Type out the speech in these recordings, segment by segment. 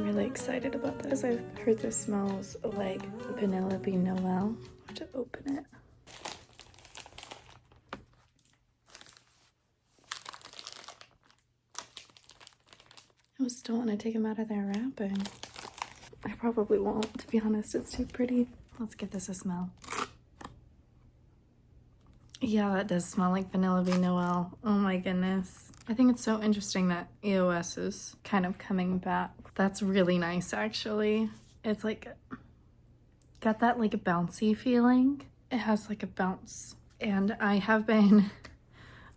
really excited about this. I've heard this smells like Penelope Noel. I have to open it. I still want to take them out of their wrapping. I probably won't, to be honest. It's too pretty. Let's give this a smell. Yeah, that does smell like Penelope Noel. Oh my goodness. I think it's so interesting that EOS is kind of coming back. That's really nice, actually. It's like, got that like a bouncy feeling. It has like a bounce. And I have been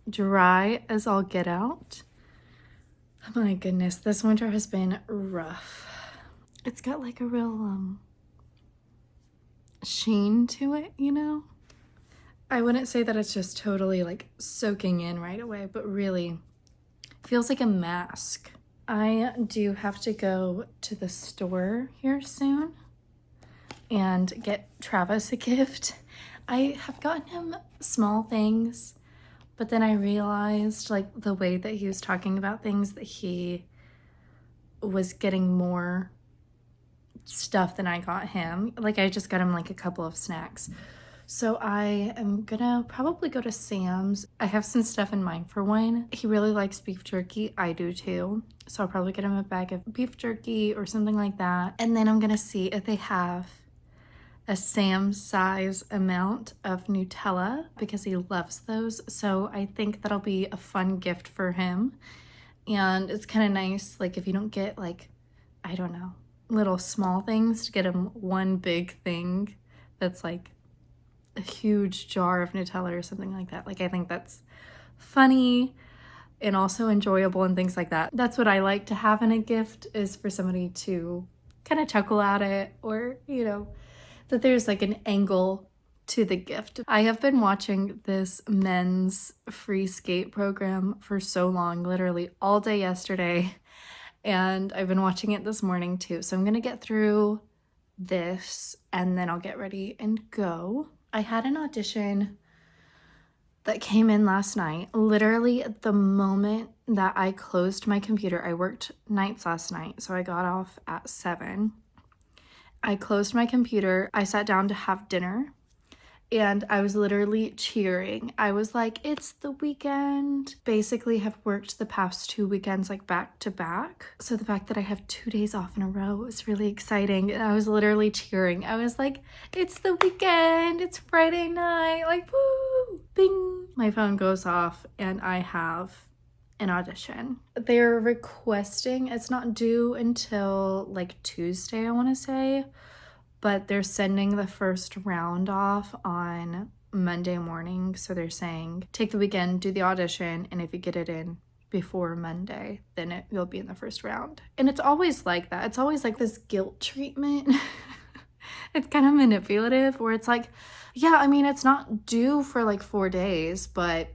dry as all get out. Oh my goodness, this winter has been rough. It's got like a real sheen to it, you know? I wouldn't say that it's just totally like soaking in right away, but really feels like a mask. I do have to go to the store here soon and get Travis a gift. I have gotten him small things, but then I realized like the way that he was talking about things that he was getting more stuff than I got him. Like I just got him like a couple of snacks. So I am gonna probably go to Sam's. I have some stuff in mind for Wayne. He really likes beef jerky. I do too. So I'll probably get him a bag of beef jerky or something like that. And then I'm gonna see if they have a Sam's size amount of Nutella because he loves those. So I think that'll be a fun gift for him. And it's kind of nice, like if you don't get like, I don't know, little small things, to get him one big thing that's like a huge jar of Nutella or something like that. Like I think that's funny and also enjoyable and things like that. That's what I like to have in a gift, is for somebody to kind of chuckle at it, or you know, that there's like an angle to the gift. I have been watching this men's free skate program for so long, literally all day yesterday, and I've been watching it this morning too. So I'm gonna get through this and then I'll get ready and go. I had an audition that came in last night. Literally the moment that I closed my computer, I worked nights last night, so I got off at 7. I closed my computer, I sat down to have dinner, and I was literally cheering. I was like, it's the weekend. Basically have worked the past 2 weekends like back to back. So the fact that I have 2 days off in a row is really exciting. And I was literally cheering. I was like, it's the weekend. It's Friday night. Like, woo, bing. My phone goes off and I have an audition. They're requesting, it's not due until like Tuesday, I want to say. But they're sending the first round off on Monday morning. So they're saying, take the weekend, do the audition, and if you get it in before Monday, then you'll be in the first round. And it's always like that. It's always like this guilt treatment. It's kind of manipulative, where it's like, yeah, I mean, it's not due for like 4 days, but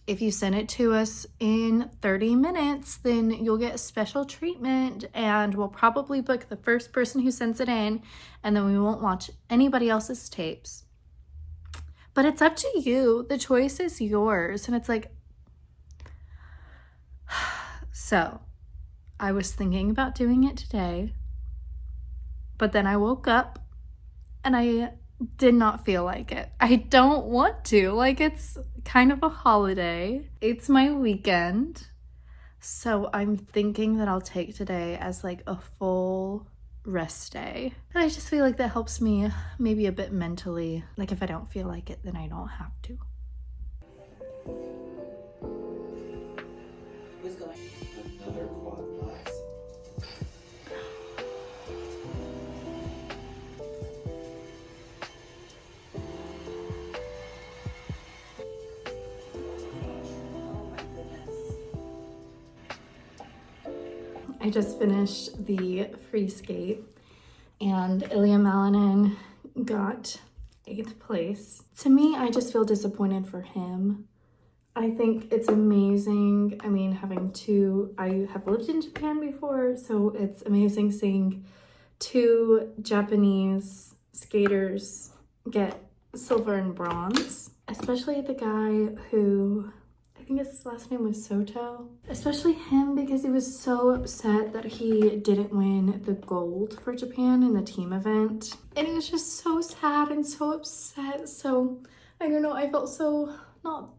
if you send it to us in 30 minutes, then you'll get special treatment, and we'll probably book the first person who sends it in, and then we won't watch anybody else's tapes. But it's up to you. The choice is yours. And it's like, so I was thinking about doing it today, but then I woke up and I did not feel like it. I don't want to. Like, it's kind of a holiday. It's my weekend. So I'm thinking that I'll take today as like a full rest day. And I just feel like that helps me maybe a bit mentally. Like if I don't feel like it, then I don't have to. Who's going? Another quad. Nice. I just finished the free skate and Ilya Malinin got 8th place. To me, I just feel disappointed for him. I think it's amazing. I mean, I have lived in Japan before, so it's amazing seeing 2 Japanese skaters get silver and bronze, especially the guy who, I I think his last name was Soto. Especially him, because he was so upset that he didn't win the gold for Japan in the team event. And he was just so sad and so upset. So, I don't know, I felt so, not,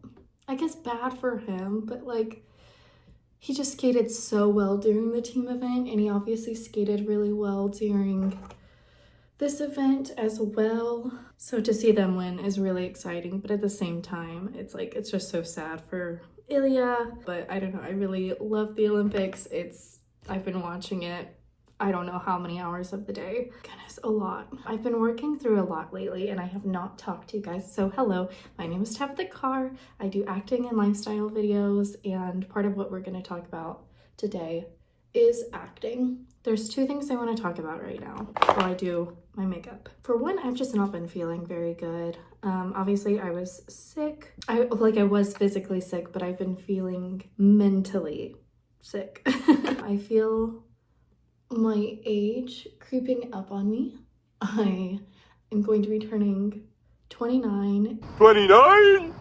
I guess bad for him, but like, he just skated so well during the team event, and he obviously skated really well during this event as well. So to see them win is really exciting, but at the same time, it's like, it's just so sad for Ilya. But I don't know, I really love the Olympics. I've been watching it, I don't know how many hours of the day. Goodness, a lot. I've been working through a lot lately and I have not talked to you guys. So hello, my name is Tabitha Carr. I do acting and lifestyle videos, and part of what we're gonna talk about today is acting. There's two things I want to talk about right now while I do my makeup. For one, I've just not been feeling very good. Obviously I was sick. I was physically sick, but I've been feeling mentally sick. I feel my age creeping up on me. I am going to be turning 29. 29?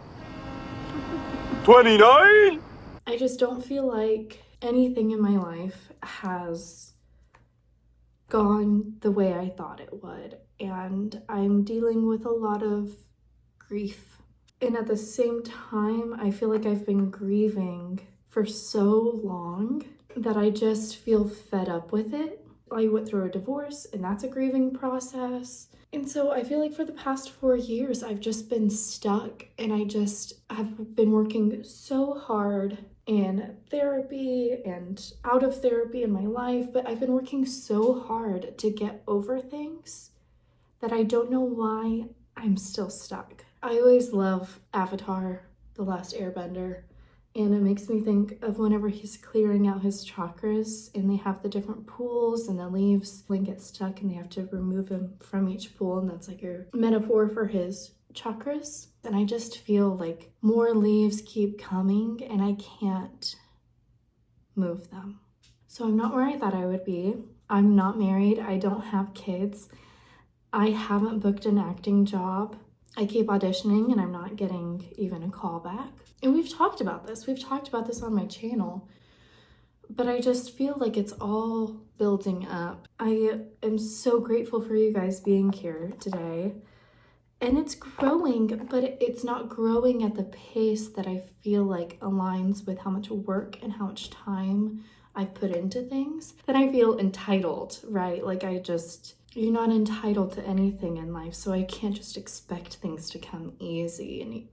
29? I just don't feel like anything in my life has gone the way I thought it would, and I'm dealing with a lot of grief. And at the same time, I feel like I've been grieving for so long that I just feel fed up with it. I went through a divorce, and that's a grieving process. And so I feel like for the past 4 years, I've just been stuck, and I just have been working so hard in therapy and out of therapy in my life, but I've been working so hard to get over things that I don't know why I'm still stuck. I always love Avatar, The Last Airbender, and it makes me think of whenever he's clearing out his chakras and they have the different pools and the leaves when get stuck and they have to remove them from each pool, and that's like your metaphor for his chakras. And I just feel like more leaves keep coming and I can't move them. So I'm not where I thought I would be. I'm not married. I don't have kids. I haven't booked an acting job. I keep auditioning and I'm not getting even a call back. And we've talked about this. We've talked about this on my channel. But I just feel like it's all building up. I am so grateful for you guys being here today. And it's growing, but it's not growing at the pace that I feel like aligns with how much work and how much time I've put into things. Then I feel entitled, right? Like you're not entitled to anything in life, so I can't just expect things to come easy. And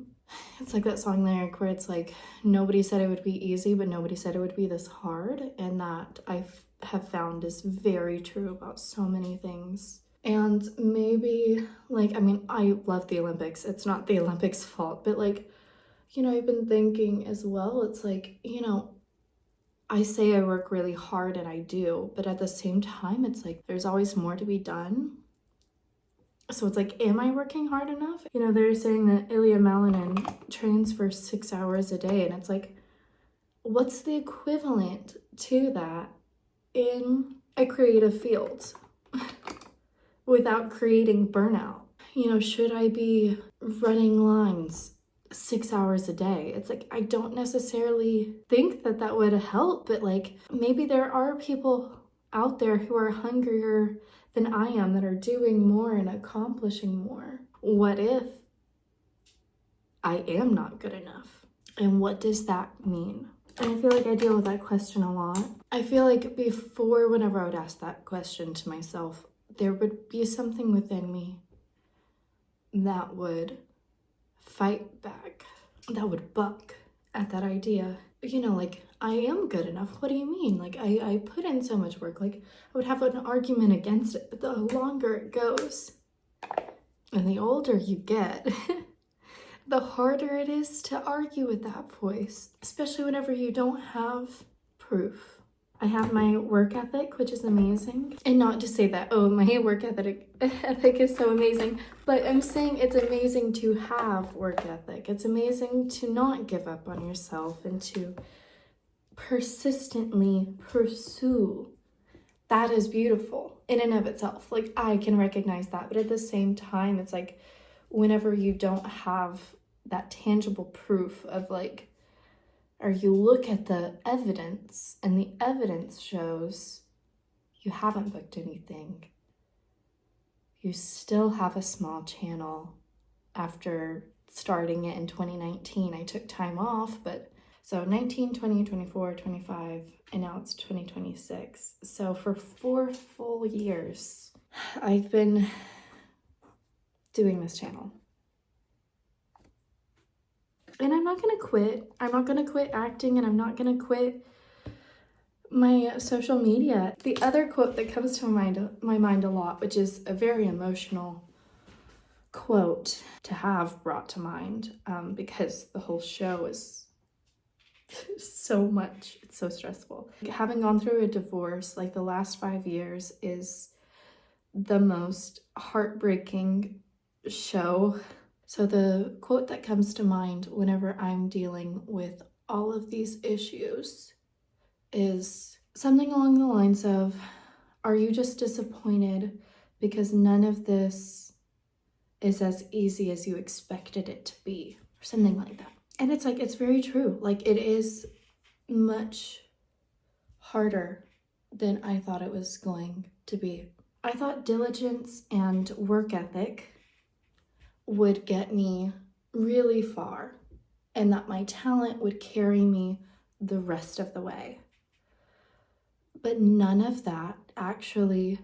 it's like that song lyric where it's like, nobody said it would be easy, but nobody said it would be this hard. And that I have found is very true about so many things. And maybe, I love the Olympics. It's not the Olympics' fault, but I've been thinking as well, it's like, I say I work really hard and I do, but at the same time, it's like, there's always more to be done. So it's like, am I working hard enough? They're saying that Ilya Malinin trains for 6 hours a day, and it's like, what's the equivalent to that in a creative field? Without creating burnout. Should I be running lines 6 hours a day? It's like, I don't necessarily think that would help, but maybe there are people out there who are hungrier than I am that are doing more and accomplishing more. What if I am not good enough? And what does that mean? And I feel like I deal with that question a lot. I feel like before, whenever I would ask that question to myself, there would be something within me that would fight back, that would buck at that idea. I am good enough. What do you mean? I put in so much work. I would have an argument against it, but the longer it goes and the older you get, the harder it is to argue with that voice, especially whenever you don't have proof. I have my work ethic, which is amazing. And not to say that, oh, my work ethic is so amazing, but I'm saying it's amazing to have work ethic. It's amazing to not give up on yourself and to persistently pursue. That is beautiful in and of itself. I can recognize that, but at the same time, it's like whenever you don't have that tangible proof of or you look at the evidence and the evidence shows you haven't booked anything. You still have a small channel. After starting it in 2019, I took time off, but so 19, 20, 24, 25, and now it's 2026. So for 4 full years, I've been doing this channel. And I'm not gonna quit. I'm not gonna quit acting, and I'm not gonna quit my social media. The other quote that comes to my mind a lot, which is a very emotional quote to have brought to mind, because the whole show is so much, it's so stressful. Having gone through a divorce, like the last 5 years is the most heartbreaking show. So the quote that comes to mind whenever I'm dealing with all of these issues is something along the lines of, are you just disappointed because none of this is as easy as you expected it to be, or something like that. And it's like, it's very true. Like, it is much harder than I thought it was going to be. I thought diligence and work ethic would get me really far, and that my talent would carry me the rest of the way. But none of that actually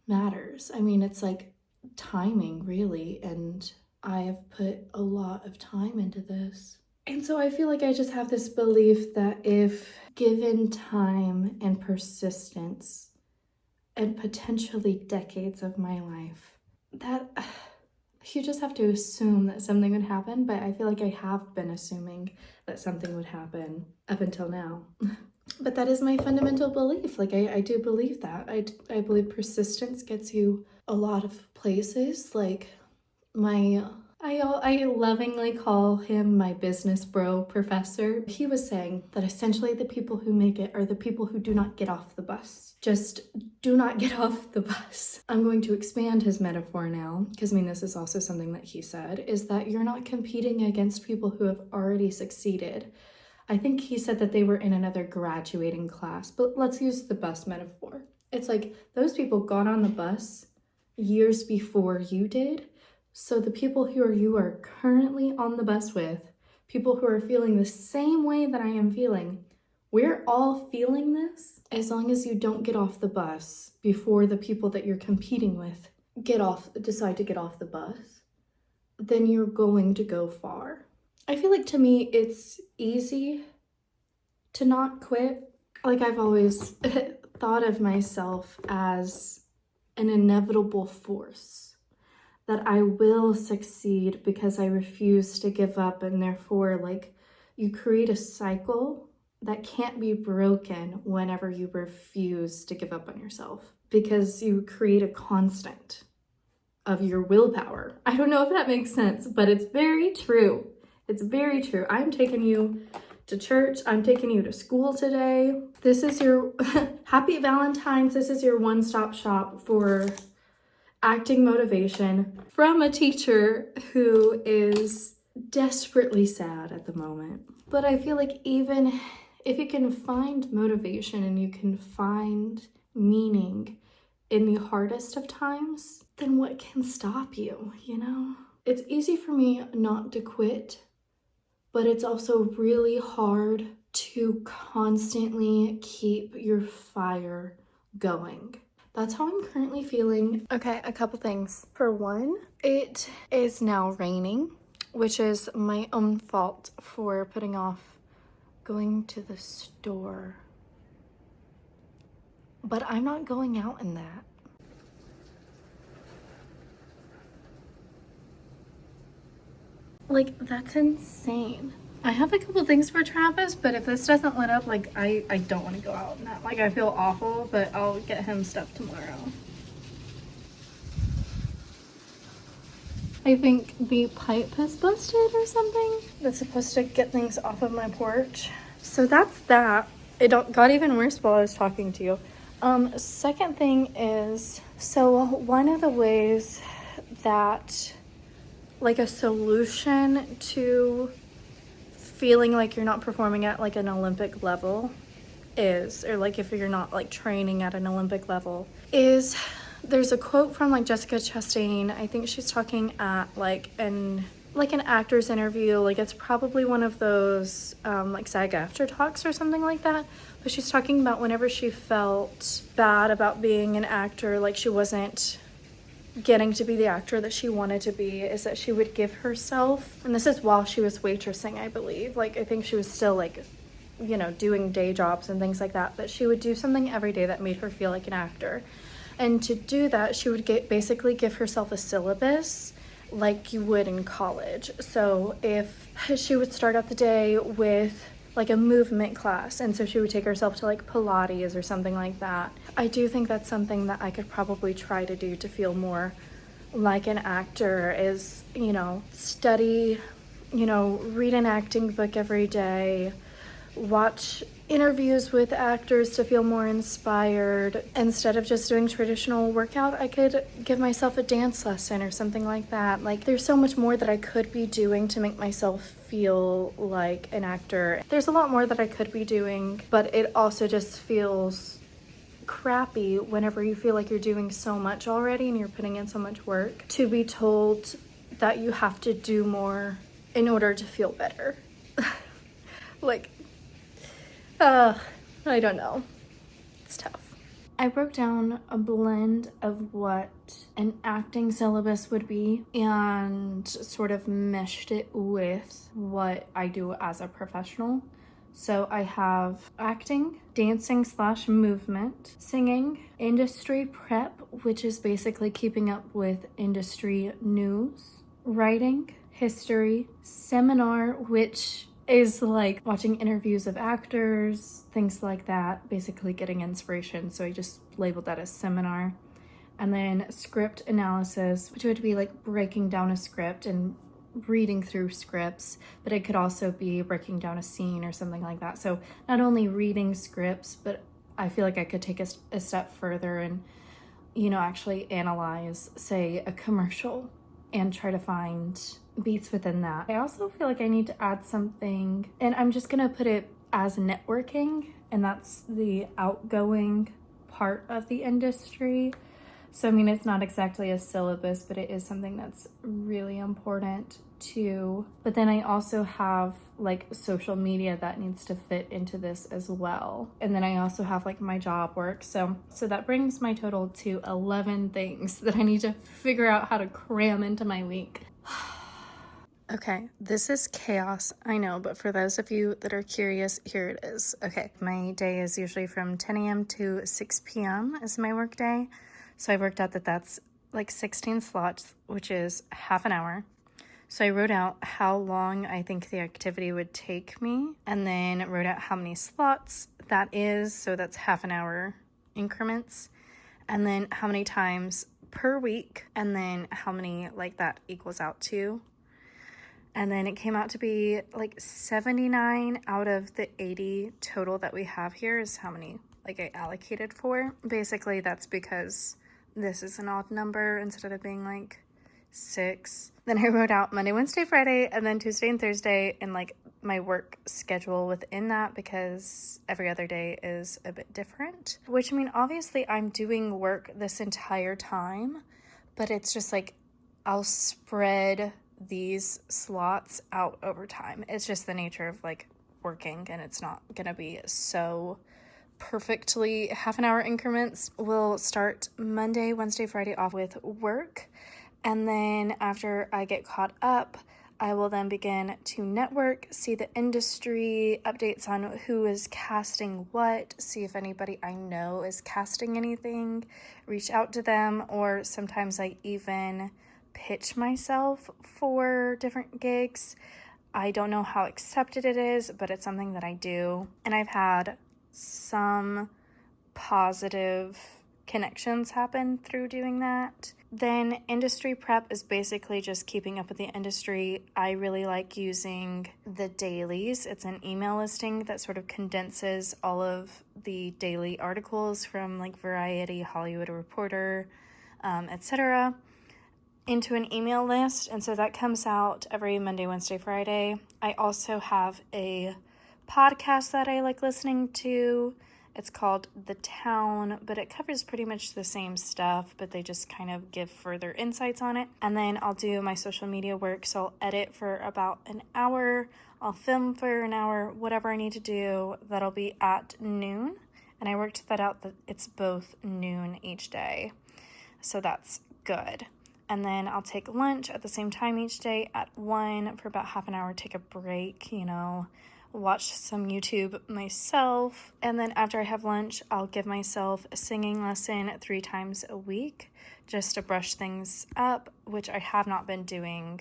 matters. I mean, it's like timing, really, and I have put a lot of time into this. And so I feel like I just have this belief that if given time and persistence and potentially decades of my life, that you just have to assume that something would happen. But I feel like I have been assuming that something would happen up until now. But that is my fundamental belief. Like, I do believe that. I believe persistence gets you a lot of places. Like, I lovingly call him my business bro professor. He was saying that essentially the people who make it are the people who do not get off the bus. Just do not get off the bus. I'm going to expand his metaphor now, because I mean, this is also something that he said, is that you're not competing against people who have already succeeded. I think he said that they were in another graduating class, but let's use the bus metaphor. It's like those people got on the bus years before you did. So the people who you are currently on the bus with, people who are feeling the same way that I am feeling, we're all feeling this. As long as you don't get off the bus before the people that you're competing with decide to get off the bus, then you're going to go far. I feel like, to me, it's easy to not quit. Like, I've always thought of myself as an inevitable force, that I will succeed because I refuse to give up, and therefore, like, you create a cycle that can't be broken whenever you refuse to give up on yourself, because you create a constant of your willpower. I don't know if that makes sense, but it's very true. It's very true. I'm taking you to church. I'm taking you to school today. This is your happy Valentine's. This is your one-stop shop for acting motivation from a teacher who is desperately sad at the moment. But I feel like even if you can find motivation and you can find meaning in the hardest of times, then what can stop you, you know? It's easy for me not to quit, but it's also really hard to constantly keep your fire going. That's how I'm currently feeling. Okay, a couple things. For one, it is now raining, which is my own fault for putting off going to the store. But I'm not going out in that. Like, that's insane. I have a couple things for Travis, but if this doesn't let up, like, I don't want to go out in that. Like, I feel awful, but I'll get him stuff tomorrow. I think the pipe has busted or something. That's supposed to get things off of my porch. So that's that. It got even worse while I was talking to you. Second thing is, so one of the ways that, like, a solution to feeling like you're not performing at like an Olympic level is, or like if you're not like training at an Olympic level, is there's a quote from like Jessica Chastain. I think she's talking at like an actor's interview. Like it's probably one of those like SAG-AFTRA talks or something like that. But she's talking about whenever she felt bad about being an actor, like she wasn't getting to be the actor that she wanted to be, is that she would give herself, and this is while she was waitressing, I believe. Like I think she was still like, you know, doing day jobs and things like that, but she would do something every day that made her feel like an actor. And to do that, she would basically give herself a syllabus like you would in college. So if she would start out the day with like a movement class, and so she would take herself to like Pilates or something like that. I do think that's something that I could probably try to do to feel more like an actor, is, you know, study, you know, read an acting book every day, watch interviews with actors to feel more inspired. Instead of just doing traditional workout, I could give myself a dance lesson or something like that. Like there's so much more that I could be doing to make myself feel like an actor. There's a lot more that I could be doing, but it also just feels crappy whenever you feel like you're doing so much already and you're putting in so much work, to be told that you have to do more in order to feel better. Like, I don't know. It's tough. I broke down a blend of what an acting syllabus would be and sort of meshed it with what I do as a professional. So I have acting, dancing / movement, singing, industry prep, which is basically keeping up with industry news, writing, history, seminar, which is like watching interviews of actors, things like that, basically getting inspiration. So I just labeled that as seminar. And then script analysis, which would be like breaking down a script and reading through scripts, but it could also be breaking down a scene or something like that. So not only reading scripts, but I feel like I could take a step further and, you know, actually analyze, say, a commercial and try to find beats within that. I also feel like I need to add something, and I'm just gonna put it as networking, and that's the outgoing part of the industry. So I mean, it's not exactly a syllabus, but it is something that's really important too. But then I also have like social media that needs to fit into this as well. And then I also have like my job work. So that brings my total to 11 things that I need to figure out how to cram into my week. Okay, this is chaos, I know, but for those of you that are curious, here it is. Okay, my day is usually from 10 a.m. to 6 p.m. is my work day. So I worked out that that's like 16 slots, which is half an hour. So I wrote out how long I think the activity would take me, and then wrote out how many slots that is. So that's half an hour increments, and then how many times per week, and then how many like that equals out to. And then it came out to be like 79 out of the 80 total that we have here is how many like I allocated for. Basically, that's because this is an odd number instead of being like 6. Then I wrote out Monday, Wednesday, Friday, and then Tuesday and Thursday, and like my work schedule within that, because every other day is a bit different. Which, I mean, obviously I'm doing work this entire time, but it's just like I'll spread these slots out over time. It's just the nature of like working, and it's not gonna be so perfectly half an hour increments. We'll start Monday, Wednesday, Friday off with work, and then after I get caught up, I will then begin to network, see the industry, updates on who is casting what, see if anybody I know is casting anything, reach out to them, or sometimes I even pitch myself for different gigs. I don't know how accepted it is, but it's something that I do, and I've had some positive connections happen through doing that. Then industry prep is basically just keeping up with the industry. I really like using the dailies. It's an email listing that sort of condenses all of the daily articles from like Variety, Hollywood Reporter, etc. into an email list, and so that comes out every Monday, Wednesday, Friday. I also have a podcast that I like listening to. It's called The Town, but it covers pretty much the same stuff, but they just kind of give further insights on it. And then I'll do my social media work, so I'll edit for about an hour, I'll film for an hour, whatever I need to do. That'll be at noon, and I worked that out that it's both noon each day, so that's good. And then I'll take lunch at the same time each day at 1 for about half an hour, take a break, watch some YouTube myself. And then after I have lunch, I'll give myself a singing lesson 3 times a week just to brush things up, which I have not been doing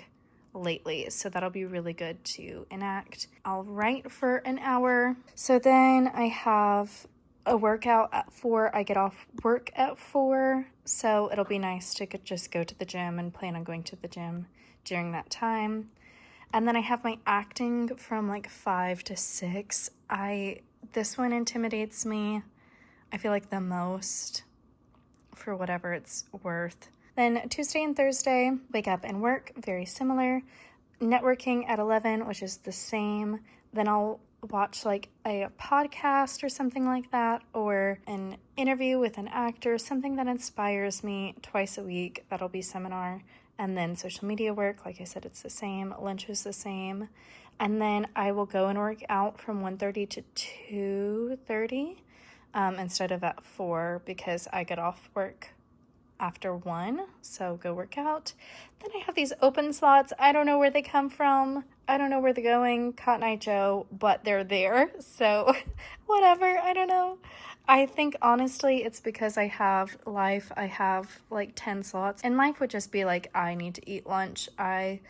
lately. So that'll be really good to enact. I'll write for an hour. So then I have a workout at 4. I get off work at 4. So it'll be nice to just go to the gym and plan on going to the gym during that time. And then I have my acting from like 5 to 6. This one intimidates me, I feel like the most, for whatever it's worth. Then Tuesday and Thursday, wake up and work, very similar. Networking at 11, which is the same. Then I'll watch like a podcast or something like that, or an interview with an actor, something that inspires me twice a week. That'll be seminar. And then social media work, like I said, it's the same. Lunch is the same. And then I will go and work out from 1:30 to 2:30 instead of at 4, because I get off work after 1. So go work out. Then I have these open slots. I don't know where they come from. I don't know where they're going, Cotton Eye Joe, but they're there. So whatever, I don't know. I think honestly it's because I have like 10 slots, and life would just be like, I need to eat lunch, I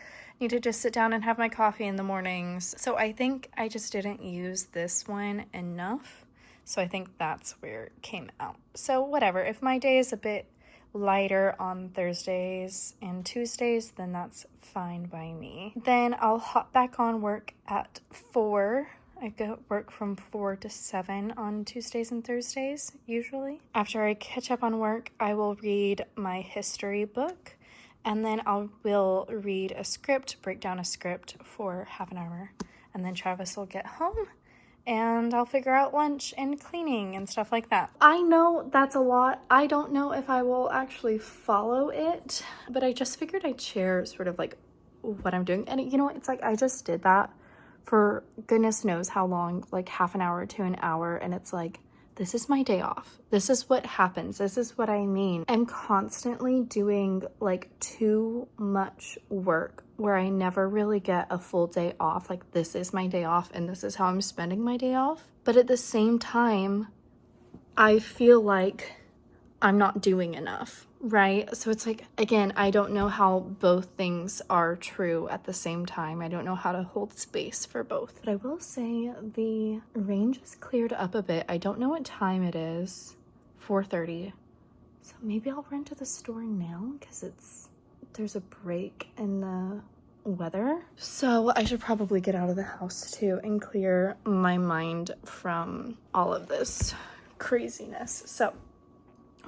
need to just sit down and have my coffee in the mornings. So I think I just didn't use this one enough, so I think that's where it came out. So whatever, if my day is a bit lighter on Thursdays and Tuesdays, then that's fine by me. Then I'll hop back on work at 4. I go work from 4 to 7 on Tuesdays and Thursdays, usually. After I catch up on work, I will read my history book, and then will read a script, break down a script for half an hour. And then Travis will get home, and I'll figure out lunch and cleaning and stuff like that. I know that's a lot. I don't know if I will actually follow it, but I just figured I'd share sort of like what I'm doing. And it's like I just did that for goodness knows how long, like half an hour to an hour, and it's like, this is my day off. This is what happens. This is what I mean. I'm constantly doing like too much work where I never really get a full day off. Like, this is my day off and this is how I'm spending my day off. But at the same time, I feel like I'm not doing enough, right? So it's like, again, I don't know how both things are true at the same time. I don't know how to hold space for both. But I will say the range is cleared up a bit. I don't know what time it is, 4:30. So maybe I'll run to the store now because there's a break in the weather. So I should probably get out of the house too and clear my mind from all of this craziness. So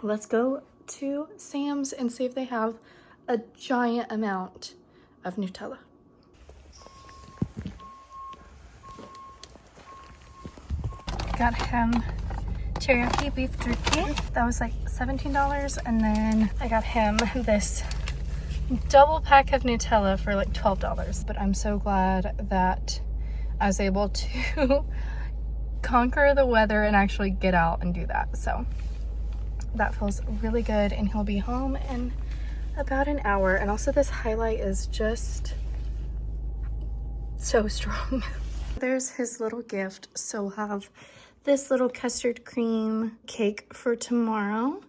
let's go to Sam's and see if they have a giant amount of Nutella. Got him teriyaki beef jerky. That was like $17. And then I got him this double pack of Nutella for like $12. But I'm so glad that I was able to conquer the weather and actually get out and do that. So that feels really good, and he'll be home in about an hour. And also this highlight is just so strong. There's his little gift. So we'll have this little custard cream cake for tomorrow,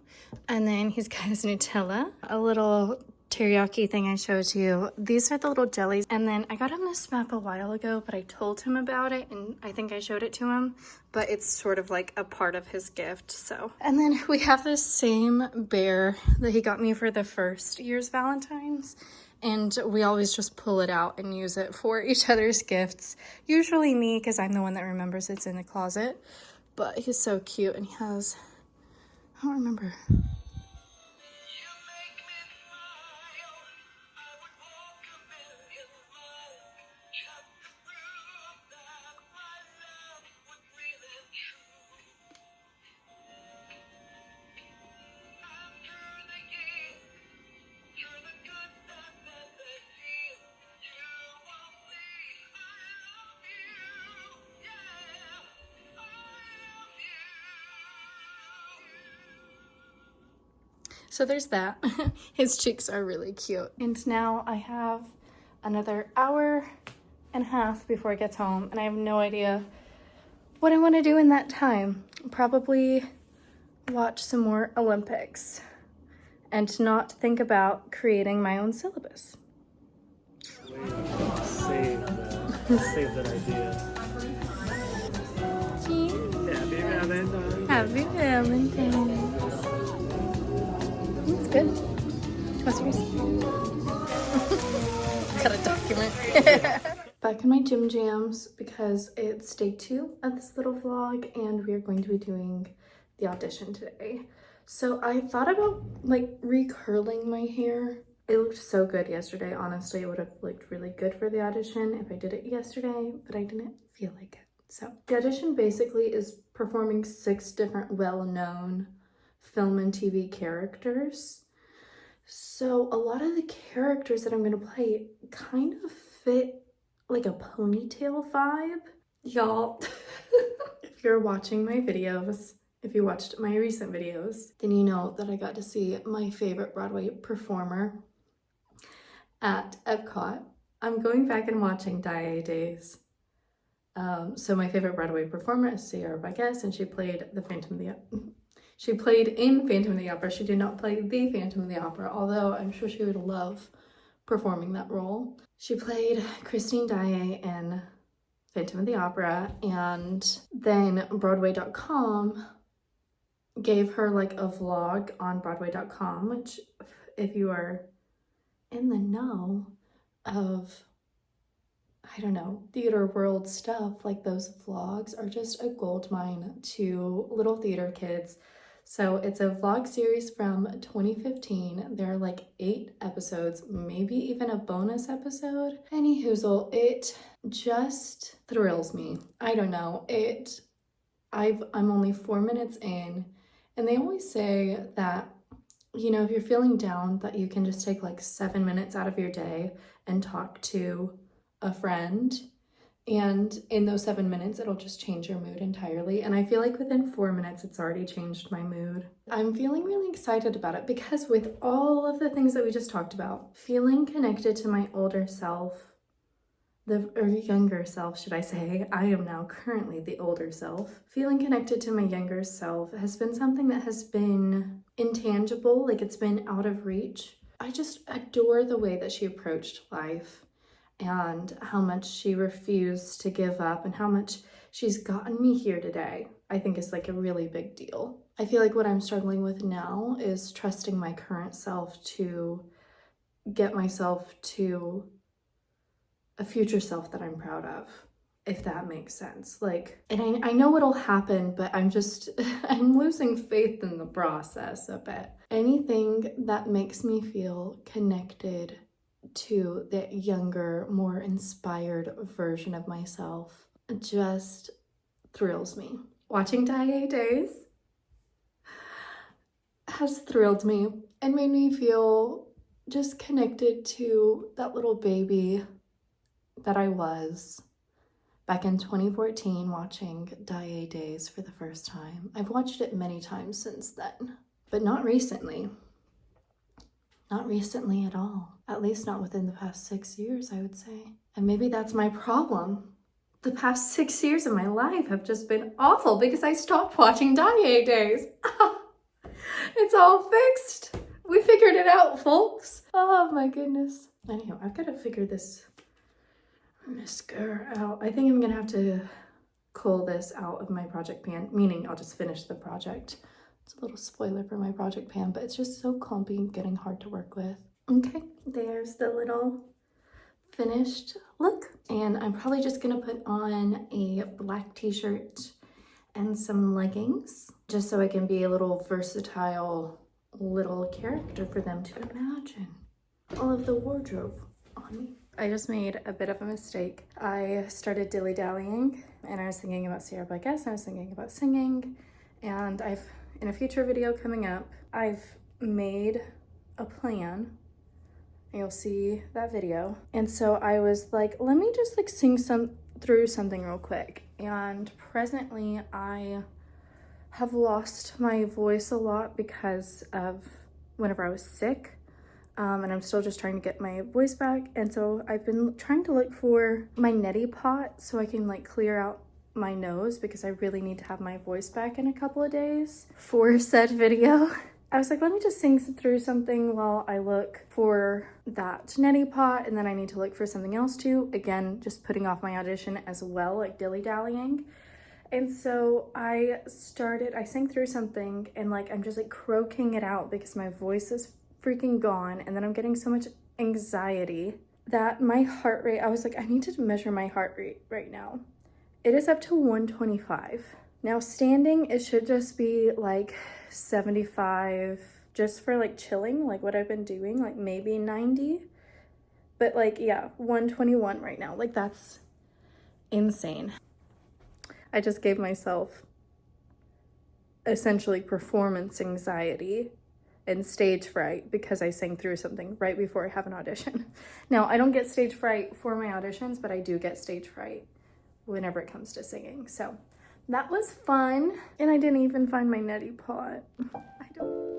and then he's got his Nutella, a little teriyaki thing I showed you. These are the little jellies. And then I got him this map a while ago, but I told him about it and I think I showed it to him, but it's sort of like a part of his gift. So, and then we have this same bear that he got me for the first year's Valentine's, and we always just pull it out and use it for each other's gifts. Usually me, because I'm the one that remembers it's in the closet, but he's so cute. And he has, I don't remember. So there's that. His cheeks are really cute. And now I have another hour and a half before he gets home, and I have no idea what I want to do in that time. Probably watch some more Olympics and not think about creating my own syllabus. Save that idea. Happy Valentine's. Happy Valentine's. It's good. What's yours? Got a document. Back in my gym jams because it's day 2 of this little vlog and we are going to be doing the audition today. So I thought about like recurling my hair. It looked so good yesterday. Honestly, it would have looked really good for the audition if I did it yesterday, but I didn't feel like it. So the audition basically is performing 6 different well-known film and TV characters. So a lot of the characters that I'm gonna play kind of fit like a ponytail vibe. Y'all, if you're watching my videos, if you watched my recent videos, then you know that I got to see my favorite Broadway performer at Epcot. I'm going back and watching Dia Days. So my favorite Broadway performer is Sarah Bagues, and she played the Phantom of the Opera. She played in Phantom of the Opera. She did not play the Phantom of the Opera, although I'm sure she would love performing that role. She played Christine Daae in Phantom of the Opera, and then Broadway.com gave her like a vlog on Broadway.com, which if you are in the know of, I don't know, theater world stuff, like those vlogs are just a gold mine to little theater kids. So it's a vlog series from 2015. There are like 8 episodes, maybe even a bonus episode. Any hoozle, it just thrills me. I don't know, I'm only 4 minutes in, and they always say that, you know, if you're feeling down, that you can just take like 7 minutes out of your day and talk to a friend, and in those 7 minutes it'll just change your mood entirely. And I feel like within 4 minutes it's already changed my mood. I'm feeling really excited about it because with all of the things that we just talked about, feeling connected to my older self, or younger self, should I say. I am now currently the older self. Feeling connected to my younger self has been something that has been intangible, like it's been out of reach. I just adore the way that she approached life and how much she refused to give up and how much she's gotten me here today. I think is like a really big deal. I feel like what I'm struggling with now is trusting my current self to get myself to a future self that I'm proud of, if that makes sense. Like, and I know it'll happen, but I'm losing faith in the process a bit. Anything that makes me feel connected to that younger, more inspired version of myself just thrills me. Watching Dia Days has thrilled me and made me feel just connected to that little baby that I was back in 2014 watching Dia Days for the first time. I've watched it many times since then, but not recently. Not recently at all. At least not within the past 6 years, I would say. And maybe that's my problem. The past 6 years of my life have just been awful because I stopped watching Dia Days. It's all fixed. We figured it out, folks. Oh my goodness. Anyhow, I've got to figure this mascara out. I think I'm gonna have to cull this out of my project pan, meaning I'll just finish the project. It's a little spoiler for my project pan, but it's just so clumpy and getting hard to work with. Okay, there's the little finished look. And I'm probably just gonna put on a black t-shirt and some leggings, just so I can be a little versatile little character for them to imagine all of the wardrobe on me. I just made a bit of a mistake. I started dilly-dallying and I was thinking about Sarah Bagues and I was thinking about singing, and in a future video coming up, I've made a plan. You'll see that video. And so I was like, let me just like sing through something real quick. And presently I have lost my voice a lot because of whenever I was sick. And I'm still just trying to get my voice back. And so I've been trying to look for my neti pot so I can like clear out my nose, because I really need to have my voice back in a couple of days for said video. I was like, let me just sing through something while I look for that neti pot, and then I need to look for something else too. Again, just putting off my audition as well, like dilly-dallying. And so I sang through something, and like I'm just like croaking it out because my voice is freaking gone, and then I'm getting so much anxiety that my heart rate, I was like, I need to measure my heart rate right now. It is up to 125. Now standing, it should just be like 75, just for like chilling, like what I've been doing, like maybe 90. But like, yeah, 121 right now. Like that's insane. I just gave myself essentially performance anxiety and stage fright because I sang through something right before I have an audition. Now, I don't get stage fright for my auditions, but I do get stage fright whenever it comes to singing. So that was fun. And I didn't even find my neti pot. I don't...